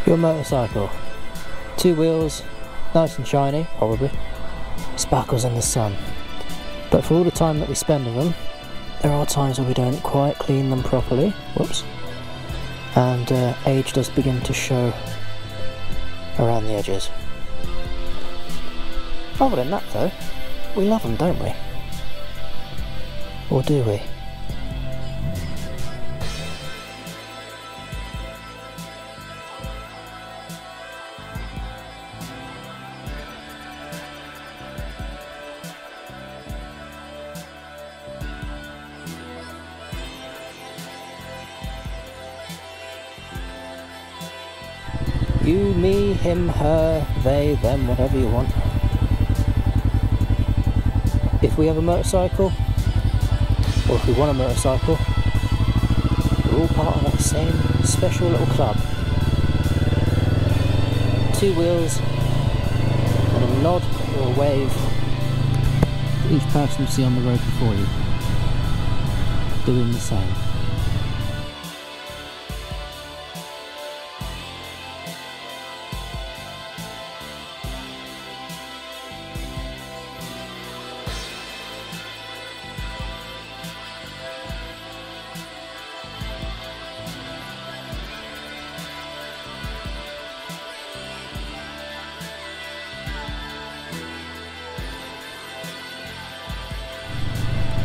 Your motorcycle. 2 wheels, nice and shiny, probably. Sparkles in the sun. But for all the time that we spend on them, there are times where we don't quite clean them properly. Whoops. And age does begin to show around the edges. Other than that though, we love them, don't we? Or do we? You, me, him, her, they, them, whatever you want. If we have a motorcycle, or if we want a motorcycle, we're all part of that same special little club. 2 wheels, and a nod or a wave to each person you see on the road before you, doing the same.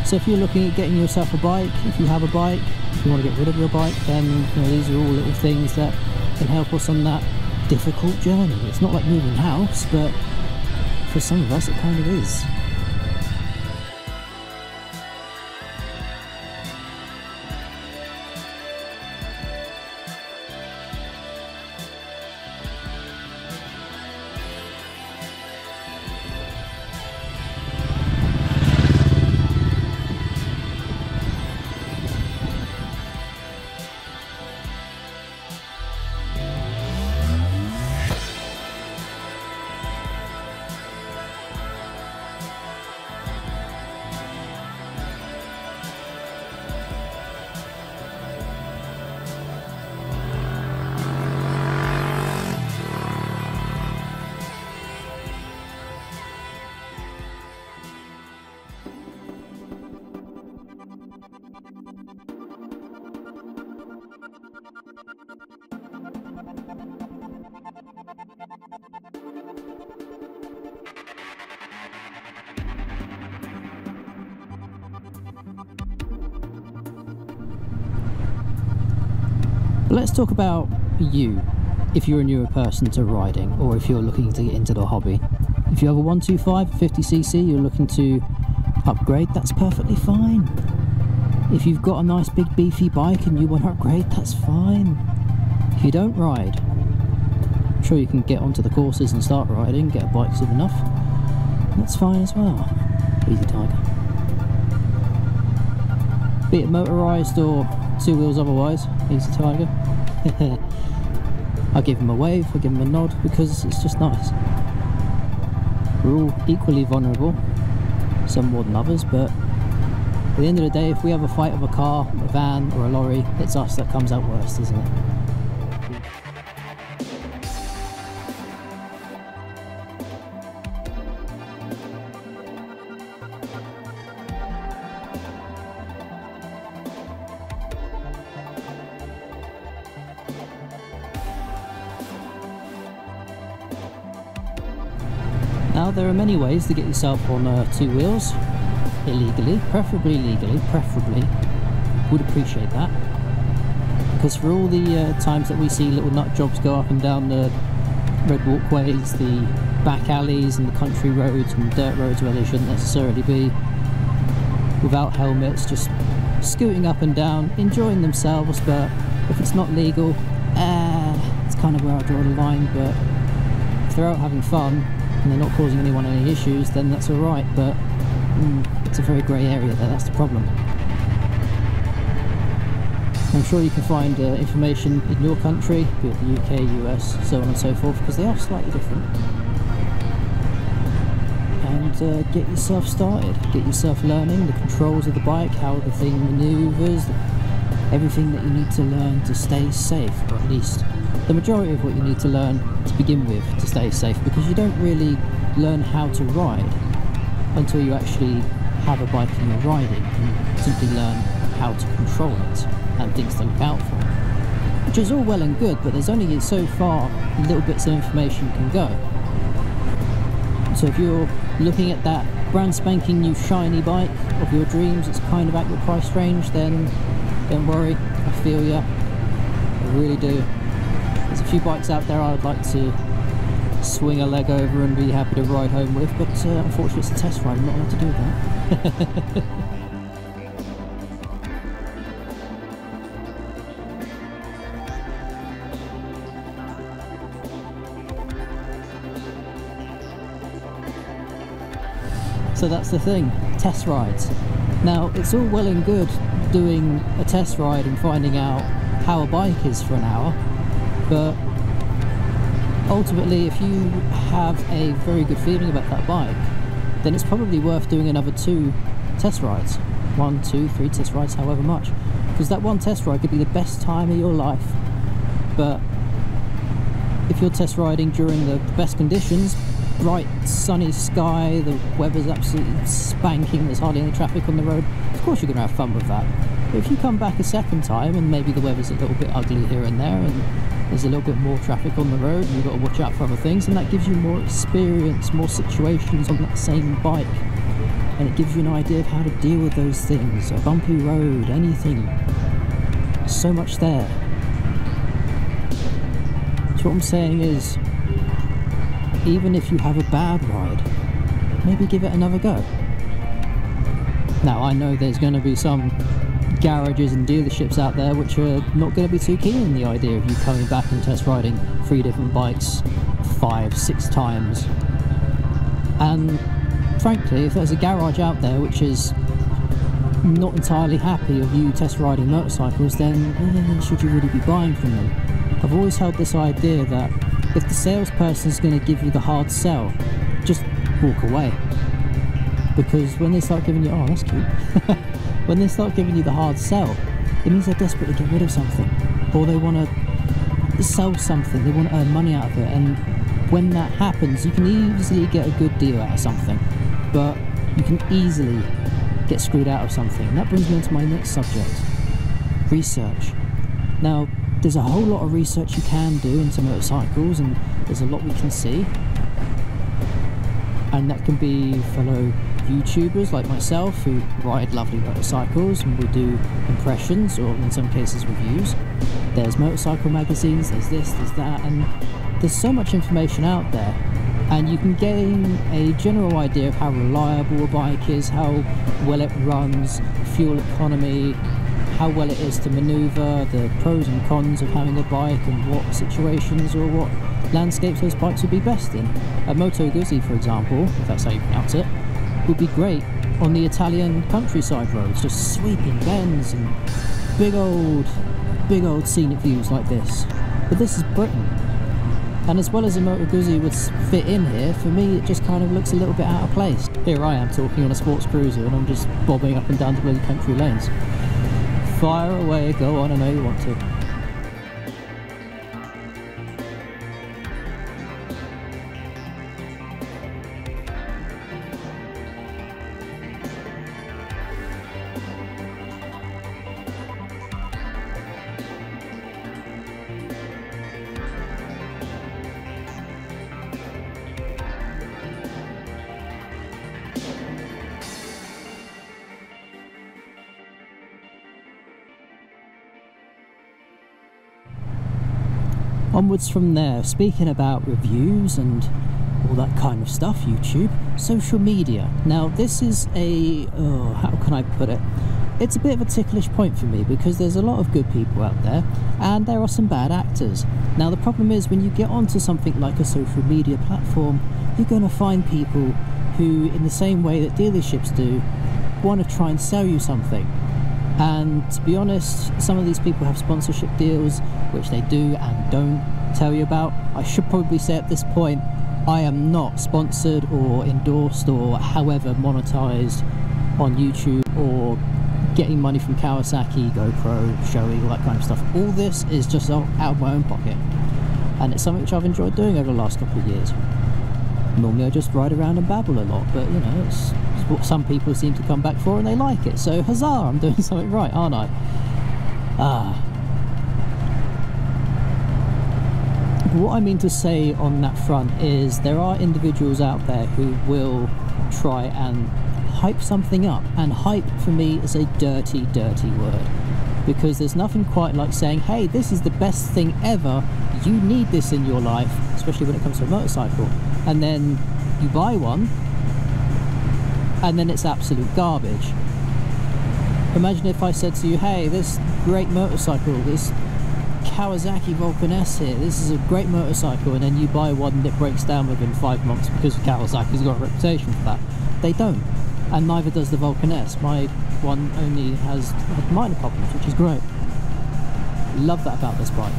So if you're looking at getting yourself a bike, if you have a bike, if you want to get rid of your bike, then these are all little things that can help us on that difficult journey. It's not like moving house, but for some of us it kind of is. Let's talk about you, if you're a newer person to riding, or if you're looking to get into the hobby. If you have a 125 50cc, you're looking to upgrade, that's perfectly fine. If you've got a nice big beefy bike and you want to upgrade, that's fine. If you don't ride, I'm sure you can get onto the courses and start riding, get a bike soon enough. That's fine as well. Easy tiger. Be it motorised or 2 wheels otherwise, easy tiger. I give him a wave, I give him a nod, because it's just nice. We're all equally vulnerable, some more than others, but at the end of the day, if we have a fight with a car, a van or a lorry, it's us that comes out worst, isn't it? Now there are many ways to get yourself on 2 wheels, illegally, preferably legally, preferably, would appreciate that. Because for all the times that we see little nut jobs go up and down the red walkways, the back alleys and the country roads and dirt roads where they shouldn't necessarily be, without helmets, just scooting up and down, enjoying themselves, but if it's not legal, it's kind of where I draw the line. But if they're out having fun, and they're not causing anyone any issues, then that's alright, but it's a very grey area there, that's the problem. I'm sure you can find information in your country, be it the UK, US, so on and so forth, because they are slightly different. And get yourself started, get yourself learning the controls of the bike, how the thing manoeuvres, everything that you need to learn to stay safe, or at least the majority of what you need to learn to begin with to stay safe, because you don't really learn how to ride until you actually have a bike and you're riding, and simply learn how to control it and things to look out for, which is all well and good, but there's only so far little bits of information can go. So if you're looking at that brand spanking new shiny bike of your dreams, it's kind of at your price range, then don't worry, I feel ya, I really do. There's a few bikes out there I'd like to swing a leg over and be happy to ride home with, but unfortunately it's a test ride, I'm not allowed to do that. So that's the thing, test rides. Now, it's all well and good doing a test ride and finding out how a bike is for an hour, but ultimately if you have a very good feeling about that bike, then it's probably worth doing another 2 test rides. 1, 2, 3 test rides, however much. Because that one test ride could be the best time of your life, but if you're test riding during the best conditions, bright sunny sky, the weather's absolutely spanking, there's hardly any traffic on the road, of course you're going to have fun with that. But if you come back a second time and maybe the weather's a little bit ugly here and there and there's a little bit more traffic on the road and you've got to watch out for other things, and that gives you more experience, more situations on that same bike, and it gives you an idea of how to deal with those things, a bumpy road, anything, so much there. So what I'm saying is, even if you have a bad ride, maybe give it another go. Now, I know there's going to be some garages and dealerships out there which are not going to be too keen on the idea of you coming back and test riding 3 different bikes 5, 6 times. And frankly, if there's a garage out there which is not entirely happy of you test riding motorcycles, then should you really be buying from them? I've always held this idea that if the salesperson is going to give you the hard sell, just walk away. Because when they start giving you, oh that's cute, when they start giving you the hard sell, it means they're desperate to get rid of something, or they want to sell something, they want to earn money out of it, and when that happens, you can easily get a good deal out of something, but you can easily get screwed out of something. And that brings me into my next subject, research. Now, there's a whole lot of research you can do into motorcycles, and there's a lot we can see, and that can be fellow YouTubers like myself who ride lovely motorcycles and will do impressions, or in some cases reviews. There's motorcycle magazines, there's this, there's that, and there's so much information out there, and you can gain a general idea of how reliable a bike is, how well it runs, fuel economy, how well it is to manoeuvre, the pros and cons of having a bike, and what situations or what landscapes those bikes would be best in. A Moto Guzzi, for example, if that's how you pronounce it, would be great on the Italian countryside roads, just sweeping bends and big old scenic views like this. But this is Britain, and as well as a Moto Guzzi would fit in here, for me it just kind of looks a little bit out of place. Here I am talking on a sports cruiser and I'm just bobbing up and down the bloody country lanes. Fire away, go on, I know you want to. Onwards from there, speaking about reviews and all that kind of stuff, YouTube, social media. Now this is a, how can I put it? It's a bit of a ticklish point for me, because there's a lot of good people out there and there are some bad actors. Now the problem is, when you get onto something like a social media platform, you're going to find people who, in the same way that dealerships do, want to try and sell you something. And to be honest, some of these people have sponsorship deals which they do and don't tell you about. I should probably say at this point, I am not sponsored or endorsed or however monetized on YouTube, or getting money from Kawasaki, GoPro, Shoei, all that kind of stuff. All this is just out of my own pocket. and it's something which I've enjoyed doing over the last couple of years. Normally I just ride around and babble a lot, but you know, it's what some people seem to come back for and they like it, so huzzah, I'm doing something right, aren't I? What I mean to say on that front is there are individuals out there who will try and hype something up, and hype for me is a dirty, dirty word, because there's nothing quite like saying, hey, this is the best thing ever, you need this in your life, especially when it comes to a motorcycle, and then you buy one and then it's absolute garbage. Imagine if I said to you, hey, this great motorcycle, this Kawasaki Vulcan S here, this is a great motorcycle, and then you buy one and it breaks down within 5 months because Kawasaki's got a reputation for that. They don't, and neither does the Vulcan S. My one only has minor problems, which is great. Love that about this bike.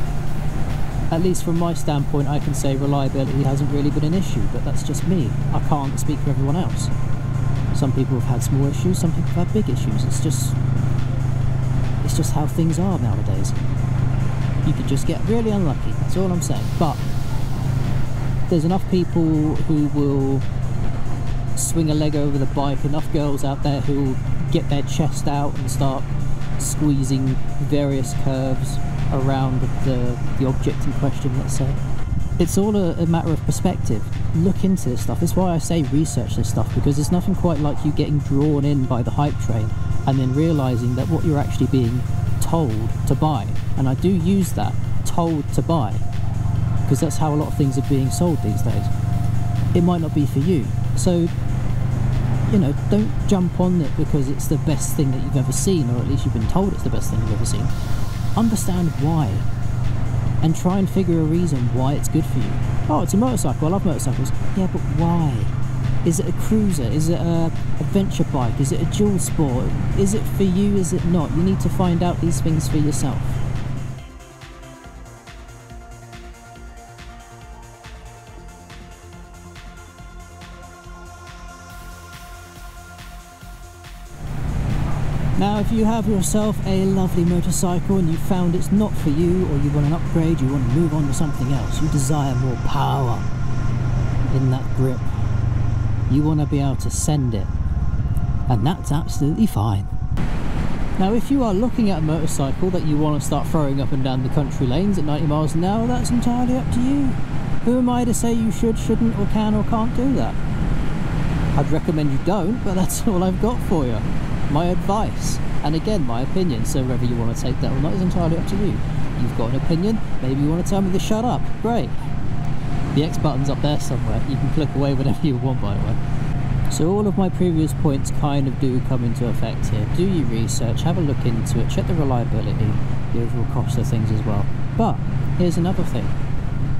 At least from my standpoint, I can say reliability hasn't really been an issue, but that's just me. I can't speak for everyone else. Some people have had small issues, some people have had big issues. It's just how things are nowadays. You could just get really unlucky, that's all I'm saying. But there's enough people who will swing a leg over the bike, enough girls out there who will get their chest out and start squeezing various curves around the object in question, let's say. It's all a matter of perspective. Look into this stuff. That's why I say research this stuff, because there's nothing quite like you getting drawn in by the hype train and then realising that what you're actually being told to buy, and I do use that, told to buy, because that's how a lot of things are being sold these days. It might not be for you, so you know, don't jump on it because it's the best thing that you've ever seen, or at least you've been told it's the best thing you've ever seen. Understand why, and try and figure a reason why it's good for you. Oh, it's a motorcycle, I love motorcycles. Yeah, but why? Is it a cruiser? Is it a adventure bike? Is it a dual sport? Is it for you? Is it not? You need to find out these things for yourself. Now, if you have yourself a lovely motorcycle and you found it's not for you, or you want an upgrade, you want to move on to something else, you desire more power in that grip, you want to be able to send it, and that's absolutely fine. Now, if you are looking at a motorcycle that you want to start throwing up and down the country lanes at 90 miles an hour, that's entirely up to you. Who am I to say you should, shouldn't, or can or can't do that? I'd recommend you don't, but that's all I've got for you. My advice, and again, my opinion, so whether you want to take that or not is entirely up to you. You've got an opinion, maybe you want to tell me to shut up, great. The X button's up there somewhere, you can click away whenever you want, by the way. So all of my previous points kind of do come into effect here. Do your research, have a look into it, check the reliability, the overall cost of things as well. But here's another thing,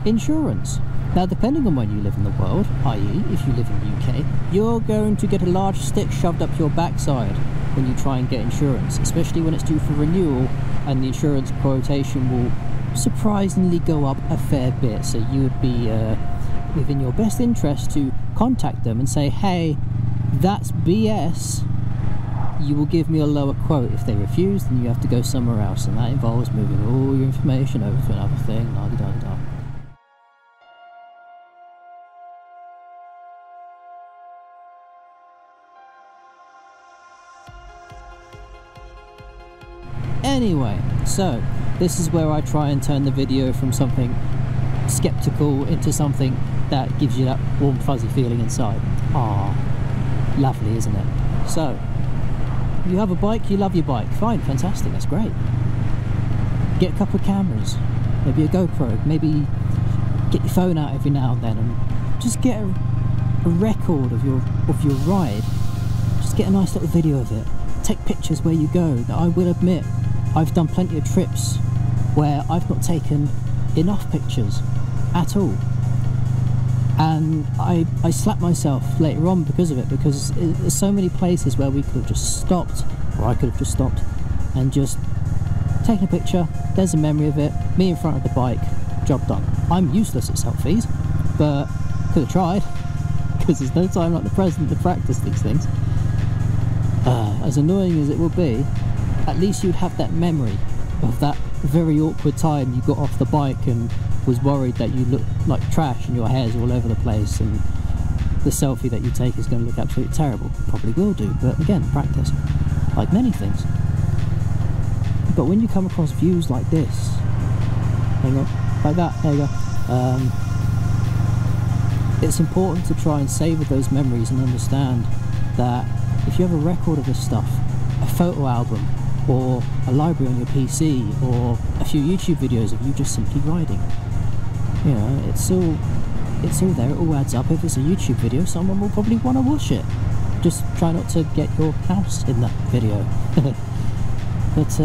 insurance. Now, depending on where you live in the world, i.e. if you live in the UK, you're going to get a large stick shoved up your backside when you try and get insurance, especially when it's due for renewal, and the insurance quotation will surprisingly go up a fair bit. So you would be within your best interest to contact them and say, hey, that's BS, you will give me a lower quote. If they refuse, then you have to go somewhere else, and that involves moving all your information over to another thing, la-di-da-di-da. Anyway, so this is where I try and turn the video from something skeptical into something that gives you that warm fuzzy feeling inside. Ah, lovely, isn't it? So, you have a bike, you love your bike, fine, fantastic, that's great. Get a couple of cameras, maybe a GoPro, maybe get your phone out every now and then and just get a record of your ride. Just get a nice little video of it. Take pictures where you go. I will admit, I've done plenty of trips where I've not taken enough pictures at all, and I slapped myself later on because of it, because there's so many places where we could have just stopped, or I could have just stopped and just taken a picture. There's a memory of it, me in front of the bike, job done. I'm useless at selfies, but could have tried, because there's no time like the present to practice these things. As annoying as it will be, at least you'd have that memory of that very awkward time you got off the bike and was worried that you look like trash and your hair's all over the place and the selfie that you take is going to look absolutely terrible. Probably will do, but again, practice, like many things. But when you come across views like this, hang on, like that, there you go, it's important to try and savour those memories and understand that if you have a record of this stuff, a photo album, or a library on your PC, or a few YouTube videos of you just simply riding, you know, it's all there, it all adds up. If it's a YouTube video, someone will probably want to watch it. Just try not to get your house in that video. But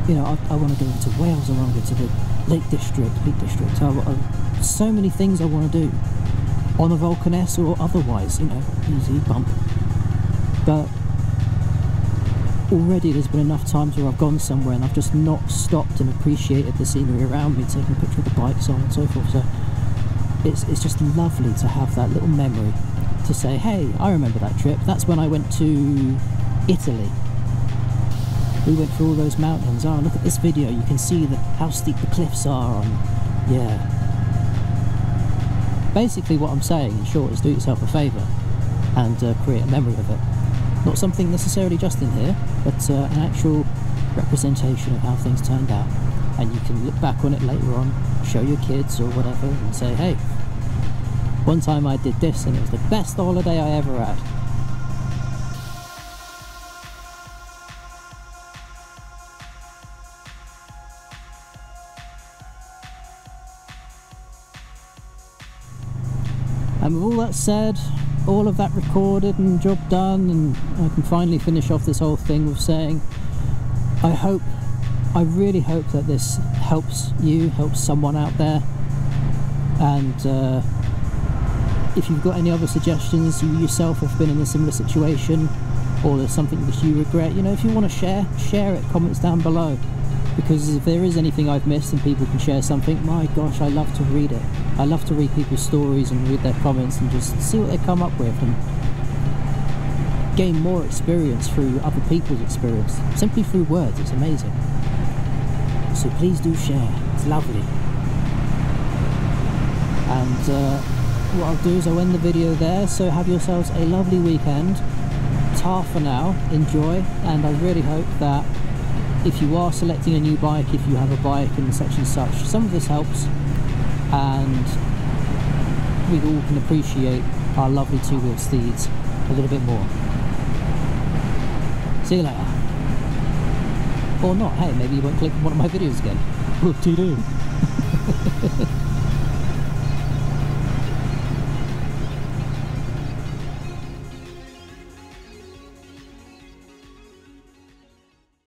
you know, I want to go into Wales, I want to go to the Lake District. So many things I want to do on a Vulcan S or otherwise, you know, easy bump. But already there's been enough times where I've gone somewhere and I've just not stopped and appreciated the scenery around me, taking a picture of the bike, so on and so forth. So it's just lovely to have that little memory to say, hey, I remember that trip. That's when I went to Italy. We went through all those mountains. Oh, look at this video, you can see how steep the cliffs are. Yeah. Basically what I'm saying in short is do yourself a favour and create a memory of it. Not something necessarily just in here, but an actual representation of how things turned out. And you can look back on it later on, show your kids or whatever, and say, hey, one time I did this and it was the best holiday I ever had. And with all that said, all of that recorded and job done, and I can finally finish off this whole thing with saying, I really hope that this helps you, helps someone out there. And if you've got any other suggestions, you yourself have been in a similar situation, or there's something that you regret, you know, if you want to share it, comments down below. Because if there is anything I've missed and people can share something, my gosh, I love to read it. I love to read people's stories and read their comments and just see what they come up with and gain more experience through other people's experience, simply through words. It's amazing. So please do share, it's lovely. And what I'll do is I'll end the video there, so have yourselves a lovely weekend. Ta for now, enjoy, and I really hope that if you are selecting a new bike, if you have a bike and such, some of this helps, and we all can appreciate our lovely two-wheel steeds a little bit more. See you later. Or not, hey, maybe you won't click on one of my videos again. What do you do?